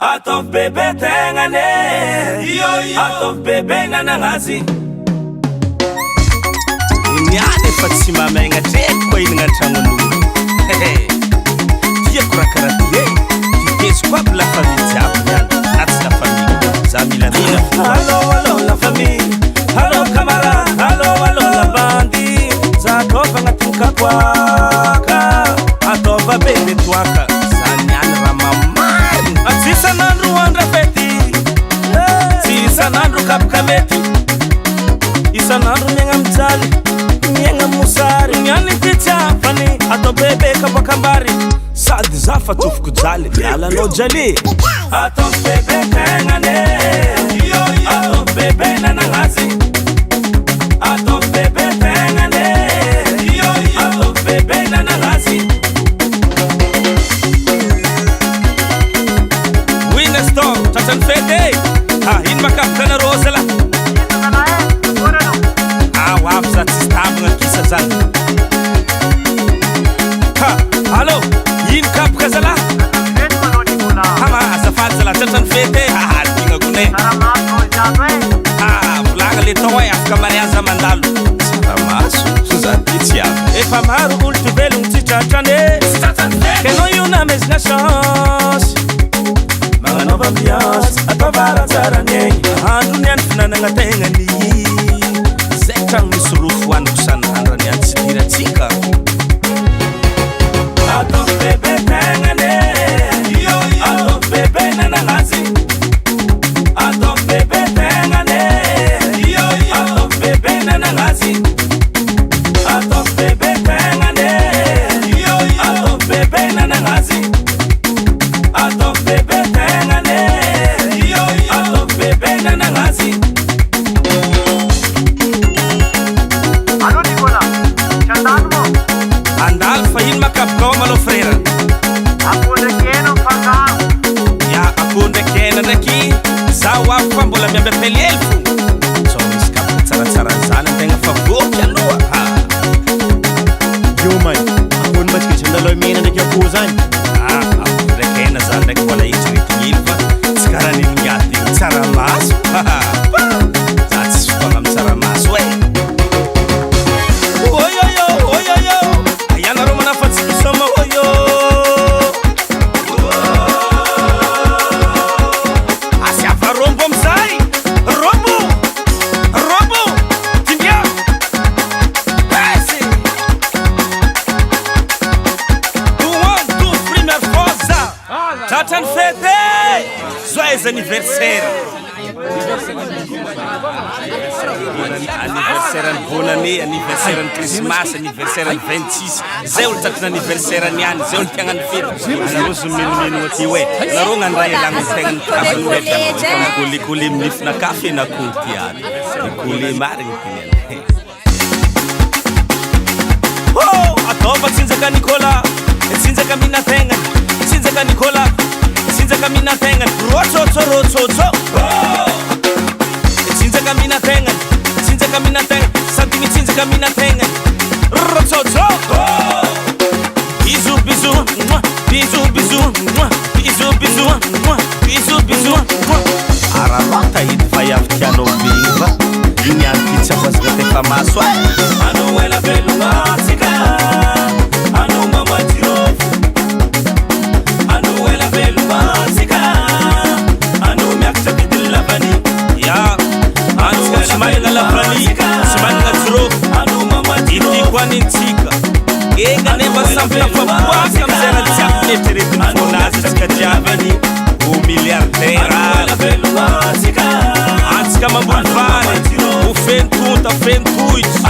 Atov Bebe Tegnany, atov Bebe Nanangazy. Niany efa tsy mamegna dreko koa inagna tragnon'olo. Tiako raha karaha ty titeziko aby la famille jiaby niany, na tsy la famille. Za milamina. Allô, allô la famille, allô camarade, allô, allô la bandi. Za atova agnatin'ny kapoaka, atova bebe toaka. Za niany raha mamarina. Tsy isan'andro andra fety, tsy isan'andro kapoka mety. Isan'andro miagna mijaly, miagna mosary. Niany ty tsiafany, atao bebe kapakambary. Sady za fa tofoko jaly, mialanao jaly. Atao Bebe Tegnany, atao Bebe Nanangazy. Atao Bebe Tegnany, atao Bebe Nanangazy. Winestor, tratran'ny fety. Ino makapoka anarô zala? Hoavy za tsy stavagna kisa zany. Allô, ino kapoka zala? Azafady zala, tratran'ny fety. Digna gone. Volagna le tao afaka mariazy mandalo. Saramaso, za ty tsy avy. Efa maro olo ty velogno tsy tratrany. Kenao io namezina chance, magnanaova ambiance, ataova ratsarany egny. Andro niany finanagna tegnany, zay tragno misy rofo hoaniko san'andro niany tsy diratsika. Atao Bebe Tegnany, atao Bebe Nanangazy. Atao Bebe Tegnany, atao Bebe Nanangazy. Atao Bebe Tegnany, atao Bebe Nanangazy. Atao Bebe Tegnany, atao Bebe Nanangazy. Allô Nicolas, ci andando mo? Andalo fa ino makapoka malo frera. Aponde kena mfangaro. Ya aponde kena ndraiky za hoavy fa mbola miambapely elfo. So misy kapoka tsaratsara zany antegna fa voky aloha. Io mai, aponde matikitra andalao mena ndraiky akoho zany. Aponde kena zany ndraiky mbola itreretigny fa tsy karaha ninongaty igny tsaramaso. Za tsy fotoagna amy tsaramaso e. Ayanarô manafatsy kisoma oyo. Asiava rombo amizay. Rombo tindia Gasy. 1, 2, première fois. Tratran'ny fety. Joyeux anniversaire. Anniversaire ny bonane, anniversaire ny Christmas, anniversaire ny 26. Zay olo tratran'ny anniversaire niany, zay olo tiagnany fety. Anarô zo menomeno aty hoe. Anarô gn'andray alagna tegna tavany hoe mikolekole minifina kafe na koho ty ary. Mikole marigny ty. Ataova tsinjaka Nicolas, tsinjaka mina tegnany, tsinjaka Nicolas, tsinjaka mina tegnany. Rotsotso. Tsinjaka mina tegnany, tsinjaka mina tegnany, sady mitsinjaka mina tegnany. Rotsotso. Bisous, bisous, bisous, bisous, bisous, bisous, bisous, bisous. Ararota edy fa avy tianao begny va. Niany ty tsy afasika tefa maso a. Anao ela velomatsika, anao mamadrofo. Anao ela velomatsika, anao miakatra bidiny lavany. Ya, anao tsy managna lavany, tsy managna jirofo. Anao mamadrofo. Ity koa nintsika. Ega nefa samy tafaboaka amizay raha tsy ampy netreretiny fonazy tsika jiavany. O milliardaire antsika mamboly vary, o fentonta, fentohitry,